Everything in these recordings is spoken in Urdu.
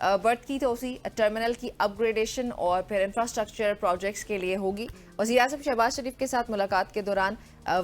برتھ کی توسیع, ٹرمینل کی اپ گریڈیشن اور پھر انفراسٹرکچر پروجیکٹس کے لیے ہوگی. وزیر اعظم شہباز شریف کے ساتھ ملاقات کے دوران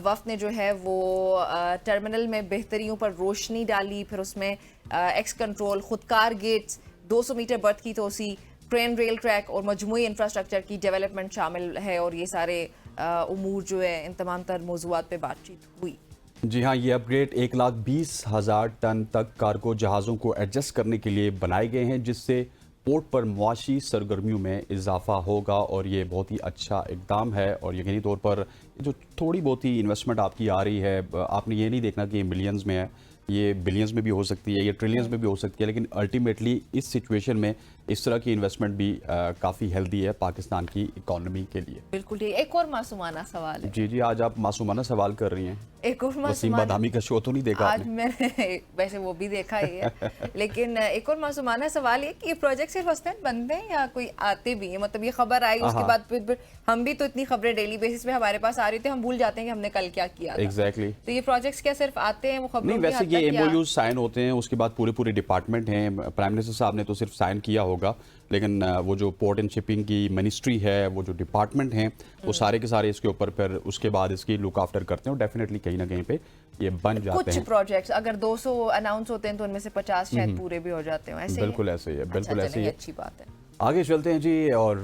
وفد نے جو ہے وہ ٹرمینل میں بہتریوں پر روشنی ڈالی, پھر اس میں ایکس کنٹرول, خودکار گیٹس, 200 میٹر برتھ کی توسیع, ٹرین ریل ٹریک اور مجموعی انفراسٹرکچر کی ڈیولپمنٹ شامل ہے. اور یہ سارے امور جو ہے ان تمام تر موضوعات پہ بات چیت ہوئی. جی ہاں, یہ اپ گریڈ 1,20,000 ٹن تک کارگو جہازوں کو ایڈجسٹ کرنے کے لیے بنائے گئے ہیں, جس سے پورٹ پر معاشی سرگرمیوں میں اضافہ ہوگا, اور یہ بہت ہی اچھا اقدام ہے. اور یقینی طور پر جو تھوڑی بہت ہی انویسٹمنٹ آپ کی آ رہی ہے, آپ نے یہ نہیں دیکھنا کہ یہ ملینز میں ہے, یہ بلینز میں بھی ہو سکتی ہے, یہ ٹریلینز میں بھی ہو سکتی ہے, لیکن الٹیمیٹلی اس سچویشن میں اس طرح کی انویسٹمنٹ بھی کافی ہیلدی ہے پاکستان کی اکانومی کے لیے. بالکل ٹھیک. ایک اور معصومانہ سوال ہے. جی, آج آپ معصومانہ سوال کر رہی ہیں. ایک اور وسیم بادامی کا شو تو نہیں دیکھا آج میں نے, ویسے وہ بھی دیکھا ہی ہے, لیکن ایک اور معصومانہ سوال یہ کہ یہ پروجیکٹ صرف وسطین بنتے ہیں یا کوئی آتے بھی ہیں؟ مطلب یہ خبر آئی اس کے بعد پھر ہم بھی تو اتنی خبریں ڈیلی بیسس پہ ہمارے پاس آ رہی تھی, ہم بھول جاتے ہیں کہ ہم نے کل کیا کیا تھا. ایگزیکٹلی. تو یہ پروجیکٹس کیا صرف آتے ہیں وہ خبروں نہیں, ویسے یہ ایم او یوز سائن ہوتے ہیں, اس کے بعد پورے ڈپارٹمنٹ ہیں. پرائم منسٹر صاحب نے تو صرف سائن کیا ہوگا, لیکن وہ جو پورٹ اینڈ شپنگ کی منسٹری ہے, وہ جو ڈپارٹمنٹ ہیں, وہ سارے کے سارے اس کے اوپر پھر اس کے بعد اس کی لک آفٹر کرتے ہیں, اور ڈیفینیٹلی کہیں نہ کہیں پہ یہ بن جاتے ہیں. کچھ پروجیکٹس اگر 200 اناؤنس ہوتے ہیں تو ان میں سے 50 شاید پورے بھی ہو جاتے ہیں. بالکل ایسے ہی ہے, بالکل ایسے ہی ہے. اچھی بات ہے. آگے چلتے ہیں جی, اور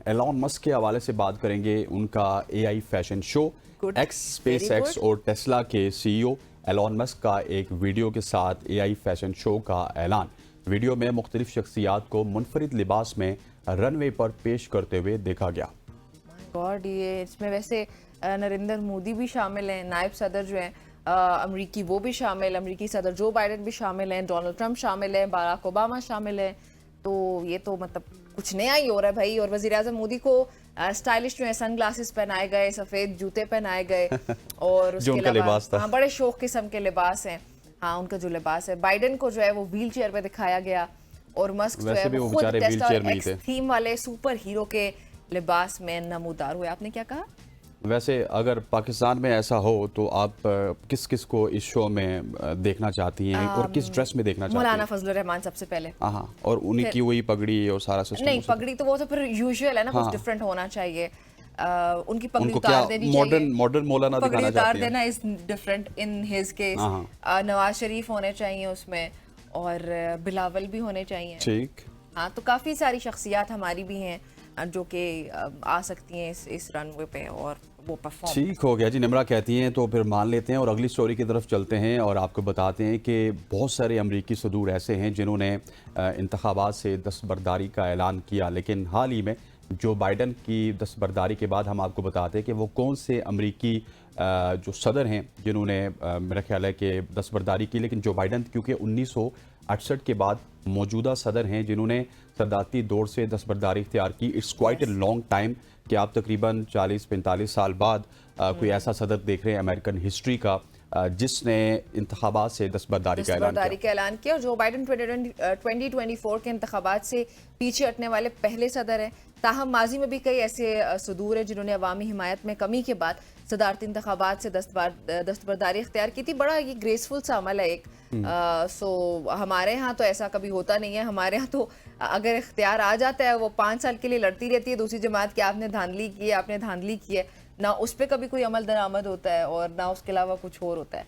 ایلان مسک کے حوالے سے بات کریں گے. ان کا A I fashion show, X, SpaceX اور ٹیسلا کے سی ای او ایلان مسک کا ایک ویڈیو کے ساتھ اے آئی فیشن شو کا اعلان. ویڈیو میں مختلف شخصیات کو منفرد لباس میں رن وے پر پیش کرتے ہوئے دیکھا گیا. گاڈ, یہ اس میں ویسے نریندر مودی بھی شامل ہیں, نائب صدر جو ہیں امریکی وہ بھی شامل, امریکی صدر جو بائیڈن بھی شامل ہیں, ڈونلڈ ٹرمپ شامل ہیں, باراک اوباما شامل ہیں. تو یہ تو مطلب کچھ نیا ہی ہو رہا ہے بھائی. اور وزیر اعظم مودی کو اسٹائلش جو ہے سن گلاسز پہنائے گئے, سفید جوتے پہنائے گئے, اور اس کے علاوہ بڑے شوق قسم کے لباس ہیں. ہاں, ان کا جو لباس ہے. بائیڈن کو جو ہے وہ ویل چیئر پہ دکھایا گیا, اور مسک جو ہے وہ خود ٹیسلا اور ایکس تھیم والے سپر ہیرو کے لباس میں نمودار ہوئے. آپ نے کیا کہا؟ ویسے اگر پاکستان میں ایسا ہو تو آپ کس کس کو اس شو میں دیکھنا چاہتی ہیں, اور کس ڈریس میں دیکھنا چاہتی ہیں؟ مولانا فضل الرحمان سب سے پہلے. ہاں, اور انہی کی وہی پگڑی اور سارا سسٹم. نہیں, پگڑی تو وہ تو پھر یوزول ہے نا, کچھ ڈفرینٹ ہونا چاہیے. ان کی پگڑی اتار دینی چاہیے, ماڈرن مولانا پگڑی اتار دینا is different in his case. Nawaz Sharif ہونے چاہیے اس میں, اور بلاول بھی ہونے چاہیے. ٹھیک. ہاں, تو کافی ساری شخصیات ہماری بھی ہیں جو کہ آ سکتی ہیں اس رن وے پہ اور وہ پرفارم. ٹھیک ہو گیا جی, نمرہ کہتی ہیں تو پھر مان لیتے ہیں, اور اگلی سٹوری کی طرف چلتے ہیں, اور آپ کو بتاتے ہیں کہ بہت سارے امریکی صدور ایسے ہیں جنہوں نے انتخابات سے دستبرداری کا اعلان کیا, لیکن حال ہی میں جو بائیڈن کی دستبرداری کے بعد ہم آپ کو بتاتے ہیں کہ وہ کون سے امریکی جو صدر ہیں جنہوں نے میرا خیال ہے کہ دستبرداری کی. لیکن جو بائیڈن کیونکہ 1968 کے بعد موجودہ صدر ہیں جنہوں نے صدارتی دور سے دستبرداری اختیار کی. It's quite a long time کہ آپ تقریباً 40-45 سال بعد کوئی ایسا صدر دیکھ رہے ہیں امریکن ہسٹری کا جس نے انتخابات سے دستبرداری کا اعلان کیا. اور جو بائیڈن 2024 کے انتخابات سے پیچھے ہٹنے والے پہلے صدر ہیں. تاہم ماضی میں بھی کئی ایسے صدور ہیں جنہوں نے عوامی حمایت میں کمی کے بعد صدارتی انتخابات سے دستبرداری اختیار کی تھی. بڑا یہ گریسفل سا عمل ہے ایک. ہمارے ہاں تو ایسا کبھی ہوتا نہیں ہے. ہمارے ہاں تو اگر اختیار آ جاتا ہے وہ 5 سال کے لیے لڑتی رہتی ہے دوسری جماعت کی, آپ نے دھاندلی کی ہے, آپ نے دھاندلی کی ہے, نہ اس پہ کبھی کوئی عمل درآمد ہوتا ہے اور نہ اس کے علاوہ کچھ اور ہوتا ہے.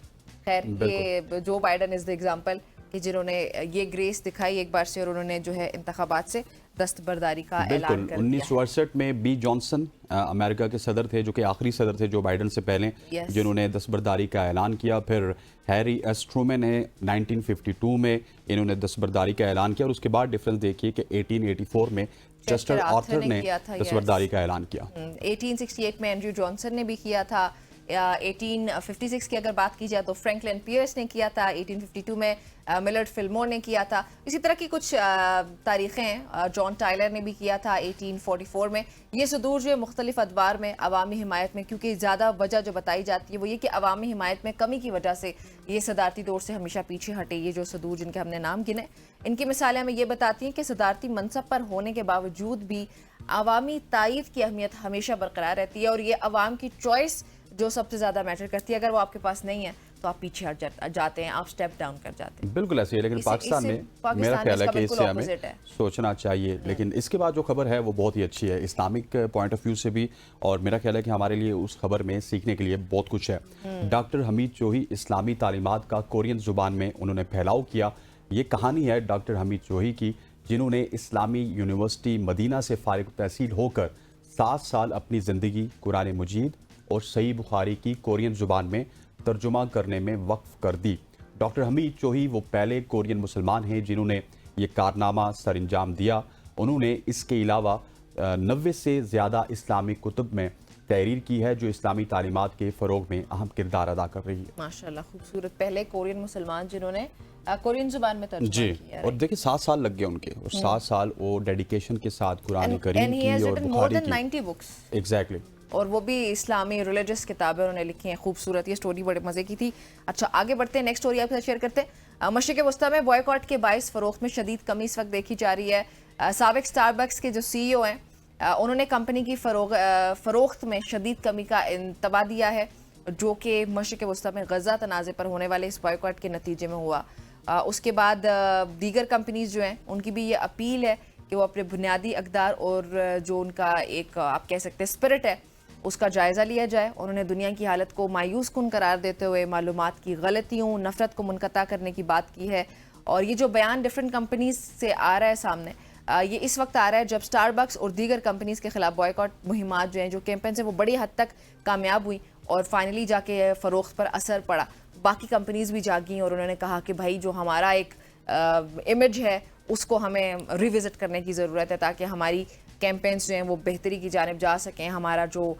خیر, یہ Joe Biden is the example کہ جنہوں نے یہ گریس دکھائی ایک بار سے, اور انہوں نے جو ہے انتخابات سے دستبرداری کا اعلان کر دیا. 1968 میں بی جانسن امریکہ کے صدر تھے جو کہ آخری صدر تھے جو بائیڈن سے پہلے جنہوں نے دستبرداری کا اعلان کیا. پھر ہیری ایس ٹرومن نے 1952 میں انہوں نے دستبرداری کا اعلان کیا, اور اس کے بعد ڈفرنس دیکھیے کہ 1884 میں چیسٹر آرتھر نے دستبرداری کا اعلان کیا. 1868 میں اینڈریو جانسن نے بھی کیا تھا. 1856 کی اگر بات کی جائے تو فرینکلن پیئرس نے کیا تھا. 1852 میں ملرڈ فلمور نے کیا تھا. اسی طرح کی کچھ تاریخیں ہیں. جان ٹائلر نے بھی کیا تھا 1844 میں. یہ صدور جو ہے مختلف ادوار میں عوامی حمایت میں, کیونکہ زیادہ وجہ جو بتائی جاتی ہے وہ یہ کہ عوامی حمایت میں کمی کی وجہ سے یہ صدارتی دور سے ہمیشہ پیچھے ہٹے. یہ جو صدور جن کے ہم نے نام گنے, ان کی مثالیں ہمیں یہ بتاتی ہیں کہ صدارتی منصب پر ہونے کے باوجود بھی عوامی تائید کی اہمیت ہمیشہ برقرار رہتی ہے, اور یہ عوام کی چوائس جو سب سے زیادہ میٹر کرتی ہے. اگر وہ آپ کے پاس نہیں ہے تو آپ پیچھے ہٹ جاتے ہیں, آپ اسٹیپ ڈاؤن کر جاتے ہیں. بالکل ایسے ہی, لیکن پاکستان میں میرا خیال ہے کہ اس سے ہمیں سوچنا چاہیے. لیکن اس کے بعد جو خبر ہے وہ بہت ہی اچھی ہے اسلامک پوائنٹ آف ویو سے بھی, اور میرا خیال ہے کہ ہمارے لیے اس خبر میں سیکھنے کے لیے بہت کچھ ہے. ڈاکٹر حمید چوہی اسلامی تعلیمات کا کورین زبان میں انہوں نے پھیلاؤ کیا. یہ کہانی ہے ڈاکٹر حمید چوہی کی, جنہوں نے اسلامی یونیورسٹی مدینہ سے فارغ التحصیل ہو کر 7 سال اپنی زندگی قرآن مجید اور صحیح بخاری کی کورین زبان میں ترجمہ کرنے میں وقف کر دی. ڈاکٹر حمید چوہی وہ پہلے کورین مسلمان ہیں جنہوں نے یہ کارنامہ سر انجام دیا. انہوں نے اس کے علاوہ 90 سے زیادہ اسلامی کتب میں تحریر کی ہے جو اسلامی تعلیمات کے فروغ میں اہم کردار ادا کر رہی ہے. ماشاءاللہ خوبصورت, پہلے کورین مسلمان جنہوں نے کورین زبان میں ترجمہ کیا. اور دیکھیں 7 سال لگ گئے ان کے, اور 7 سال وہ ڈیڈیکیشن کے ساتھ قرآن کریم کی اور بخاری کی. 90 بکس ایگزیکٹلی, اور وہ بھی اسلامی ریلیجس کتابیں انہوں نے لکھی ہیں. خوبصورت, یہ سٹوری بڑے مزے کی تھی. اچھا آگے بڑھتے ہیں, نیکسٹ سٹوری آپ کے ساتھ شیئر کرتے ہیں. مشرق وسطیٰ میں بوائے کے باعث فروخت میں شدید کمی اس وقت دیکھی جا رہی ہے. سابق اسٹار بکس کے جو سی ای او ہیں انہوں نے کمپنی کی فروخت میں شدید کمی کا انتباہ دیا ہے, جو کہ مشرق وسطیٰ میں غزہ تنازع پر ہونے والے اس بوائے کے نتیجے میں ہوا. اس کے بعد دیگر کمپنیز جو ہیں ان کی بھی یہ اپیل ہے کہ وہ اپنے بنیادی اقدار اور جو ان کا ایک آپ کہہ سکتے ہیں اسپرٹ ہے اس کا جائزہ لیا جائے. انہوں نے دنیا کی حالت کو مایوس کن قرار دیتے ہوئے معلومات کی غلطیوں, نفرت کو منقطع کرنے کی بات کی ہے. اور یہ جو بیان ڈفرینٹ کمپنیز سے آ رہا ہے سامنے, یہ اس وقت آ رہا ہے جب اسٹار بکس اور دیگر کمپنیز کے خلاف بوائے مہمات جو ہیں, جو کیمپینز ہیں, وہ بڑی حد تک کامیاب ہوئی اور فائنلی جا کے فروخت پر اثر پڑا. باقی کمپنیز بھی جاگیں اور انہوں نے کہا کہ بھائی جو ہمارا ایک امیج ہے اس کو ہمیں ریوزٹ کرنے کی ضرورت ہے تاکہ ہماری کیمپینز جو ہیں وہ بہتری کی جانب جا سکیں. ہمارا جو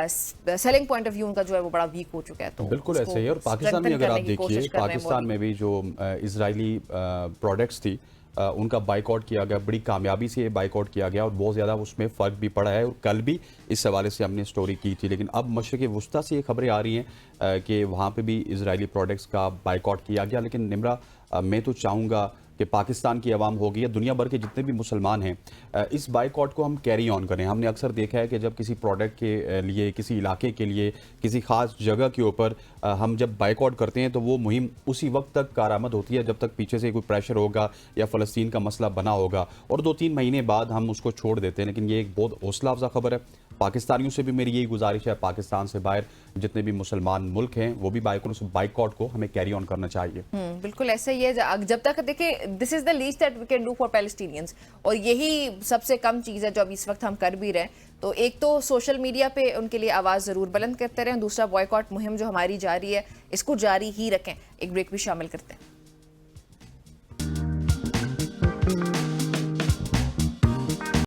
سیلنگ پوائنٹ آف ویو ان کا جو ہے وہ بڑا ویک ہو چکا ہے. تو بالکل ایسے ہی. اور پاکستان میں اگر آپ دیکھیے, پاکستان میں بھی جو اسرائیلی پروڈکٹس تھی ان کا بائیکاٹ کیا گیا, بڑی کامیابی سے یہ بائیکاٹ کیا گیا اور بہت زیادہ اس میں فرق بھی پڑا ہے. اور کل بھی اس حوالے سے ہم نے سٹوری کی تھی. لیکن اب مشرق وسطیٰ سے یہ خبریں آ رہی ہیں کہ وہاں پہ بھی اسرائیلی پروڈکٹس کا بائیکاٹ کیا گیا. لیکن نمرا, میں تو چاہوں گا کہ پاکستان کی عوام ہوگی یا دنیا بھر کے جتنے بھی مسلمان ہیں اس بائیکاٹ کو ہم کیری آن کریں. ہم نے اکثر دیکھا ہے کہ جب کسی پروڈکٹ کے لیے, کسی علاقے کے لیے, کسی خاص جگہ کے اوپر ہم جب بائیکاٹ کرتے ہیں تو وہ مہم اسی وقت تک کارآمد ہوتی ہے جب تک پیچھے سے کوئی پریشر ہوگا یا فلسطین کا مسئلہ بنا ہوگا, اور 2-3 مہینے بعد ہم اس کو چھوڑ دیتے ہیں. لیکن یہ ایک بہت حوصلہ افزا خبر ہے. پاکستانیوں سے بھی میری یہی گزارش ہے, پاکستان سے باہر جتنے بھی مسلمان ملک ہیں وہ بھی بائیکاٹ کو ہمیں کیری آن کرنا چاہیے. بالکل ایسا ہی ہے. جب تک دیکھیں this is the least that we can do for Palestinians, اور یہی سب سے کم چیز ہے جو اب اس وقت ہم کر بھی رہے ہیں. تو ایک تو سوشل میڈیا پہ ان کے لیے آواز ضرور بلند کرتے رہیں, دوسرا بوائیکاٹ مہم جو ہماری جاری ہے اس کو جاری ہی رکھیں. ایک بریک بھی شامل کرتے ہیں.